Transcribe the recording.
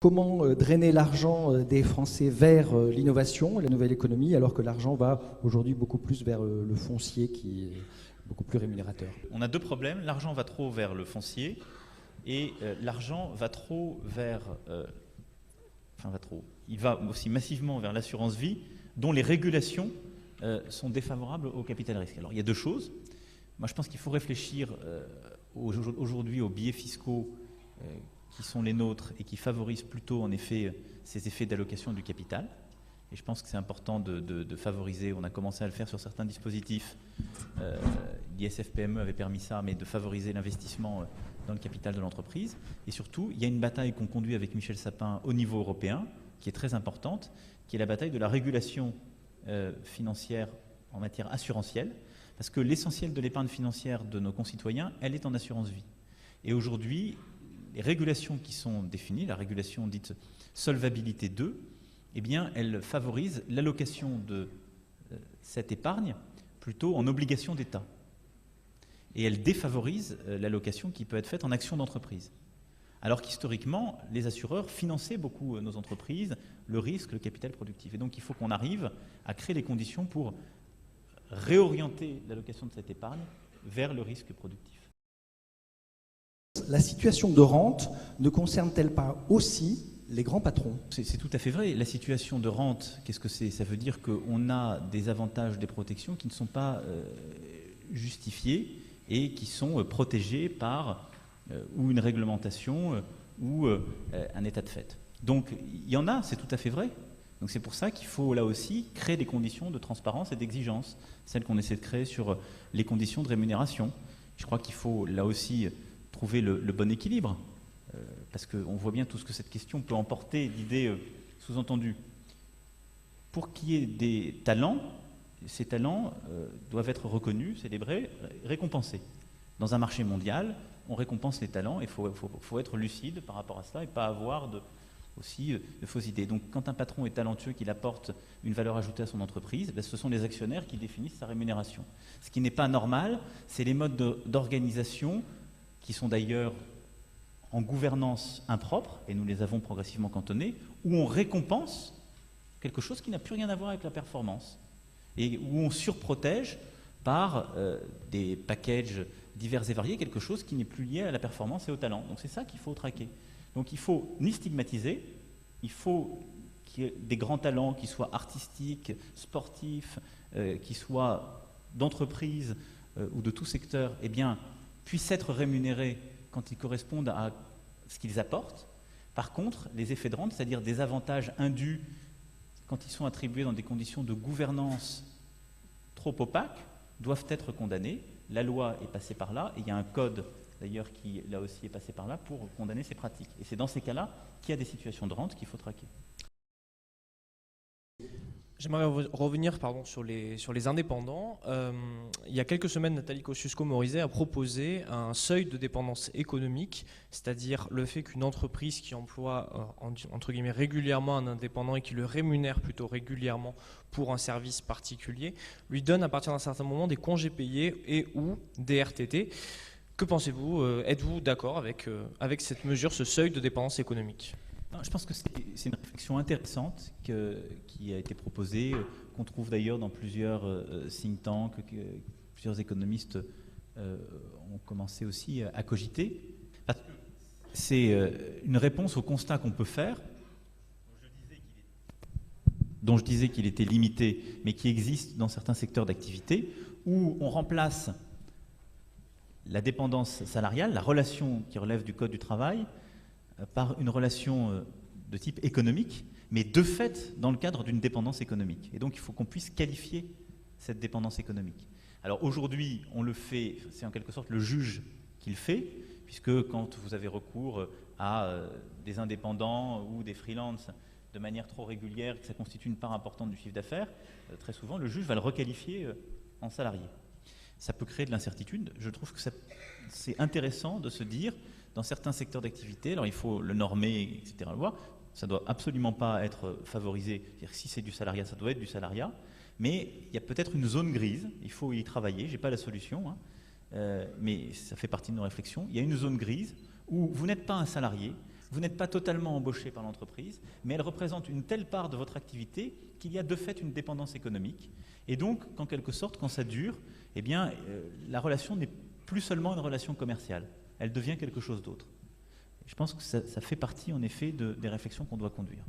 Comment drainer l'argent des Français vers l'innovation, la nouvelle économie, alors que l'argent va aujourd'hui beaucoup plus vers le foncier qui est beaucoup plus rémunérateur? On a deux problèmes. L'argent va trop vers le foncier et l'argent va trop vers... Il va aussi massivement vers l'assurance vie, dont les régulations sont défavorables au capital risque. Alors il y a deux choses. Moi je pense qu'il faut réfléchir aujourd'hui aux biais fiscaux qui sont les nôtres et qui favorisent plutôt en effet ces effets d'allocation du capital. Et je pense que c'est important de favoriser, on a commencé à le faire sur certains dispositifs, l'ISF-PME avait permis ça, mais de favoriser l'investissement dans le capital de l'entreprise. Et surtout, il y a une bataille qu'on conduit avec Michel Sapin au niveau européen, qui est très importante, qui est la bataille de la régulation financière en matière assurantielle, parce que l'essentiel de l'épargne financière de nos concitoyens, elle est en assurance vie. Et aujourd'hui, les régulations qui sont définies, la régulation dite solvabilité 2, eh bien, elle favorise l'allocation de cette épargne plutôt en obligation d'État. Et elle défavorise l'allocation qui peut être faite en action d'entreprise. Alors qu'historiquement, les assureurs finançaient beaucoup nos entreprises, le risque, le capital productif. Et donc il faut qu'on arrive à créer les conditions pour réorienter l'allocation de cette épargne vers le risque productif. La situation de rente ne concerne-t-elle pas aussi les grands patrons? C'est tout à fait vrai. La situation de rente, qu'est-ce que c'est? Ça veut dire qu'on a des avantages, des protections qui ne sont pas justifiés et qui sont protégés par ou une réglementation ou un état de fait. Donc il y en a, c'est tout à fait vrai. Donc c'est pour ça qu'il faut là aussi créer des conditions de transparence et d'exigence, celles qu'on essaie de créer sur les conditions de rémunération. Je crois qu'il faut là aussi trouver le bon équilibre, parce qu'on voit bien tout ce que cette question peut emporter d'idées sous-entendues. Pour qu'il y ait des talents, ces talents doivent être reconnus, célébrés, récompensés. Dans un marché mondial, on récompense les talents, et il faut être lucide par rapport à cela et pas avoir aussi de fausses idées. Donc quand un patron est talentueux, qu'il apporte une valeur ajoutée à son entreprise, ce sont les actionnaires qui définissent sa rémunération. Ce qui n'est pas normal, c'est les modes d'organisation qui sont d'ailleurs en gouvernance impropre, et nous les avons progressivement cantonnés, où on récompense quelque chose qui n'a plus rien à voir avec la performance, et où on surprotège par des packages divers et variés, quelque chose qui n'est plus lié à la performance et au talent. Donc c'est ça qu'il faut traquer. Donc il faut ni stigmatiser, il faut qu'il y ait des grands talents qui soient artistiques, sportifs, qui soient d'entreprise ou de tout secteur, eh bien, puissent être rémunérés quand ils correspondent à ce qu'ils apportent. Par contre, les effets de rente, c'est-à-dire des avantages indus quand ils sont attribués dans des conditions de gouvernance trop opaques, doivent être condamnés. La loi est passée par là, et il y a un code d'ailleurs qui là aussi est passé par là pour condamner ces pratiques. Et c'est dans ces cas-là qu'il y a des situations de rente qu'il faut traquer. J'aimerais revenir sur les indépendants. Il y a quelques semaines, Nathalie Kosciusko-Morizet a proposé un seuil de dépendance économique, c'est-à-dire le fait qu'une entreprise qui emploie entre guillemets régulièrement un indépendant et qui le rémunère plutôt régulièrement pour un service particulier, lui donne à partir d'un certain moment des congés payés et ou des RTT. Que pensez-vous? Êtes-vous d'accord avec cette mesure, ce seuil de dépendance économique? Non, je pense que c'est une réflexion intéressante qui a été proposée, qu'on trouve d'ailleurs dans plusieurs think tanks, plusieurs économistes ont commencé aussi à cogiter. C'est une réponse au constat qu'on peut faire, dont je disais qu'il était limité, mais qui existe dans certains secteurs d'activité, où on remplace la dépendance salariale, la relation qui relève du Code du travail, par une relation de type économique, mais de fait dans le cadre d'une dépendance économique. Et donc il faut qu'on puisse qualifier cette dépendance économique. Alors aujourd'hui, on le fait, c'est en quelque sorte le juge qui le fait, puisque quand vous avez recours à des indépendants ou des freelances de manière trop régulière, que ça constitue une part importante du chiffre d'affaires, très souvent le juge va le requalifier en salarié. Ça peut créer de l'incertitude. Je trouve que c'est intéressant de se dire, dans certains secteurs d'activité, alors il faut le normer, etc. Ça ne doit absolument pas être favorisé. C'est-à-dire que si c'est du salariat, ça doit être du salariat. Mais il y a peut-être une zone grise, il faut y travailler. Je n'ai pas la solution, mais ça fait partie de nos réflexions. Il y a une zone grise où vous n'êtes pas un salarié, Vous n'êtes pas totalement embauché par l'entreprise, mais elle représente une telle part de votre activité qu'il y a de fait une dépendance économique. Et donc, en quelque sorte, quand ça dure, eh bien, la relation n'est plus seulement une relation commerciale. Elle devient quelque chose d'autre. Je pense que ça fait partie, en effet, des réflexions qu'on doit conduire.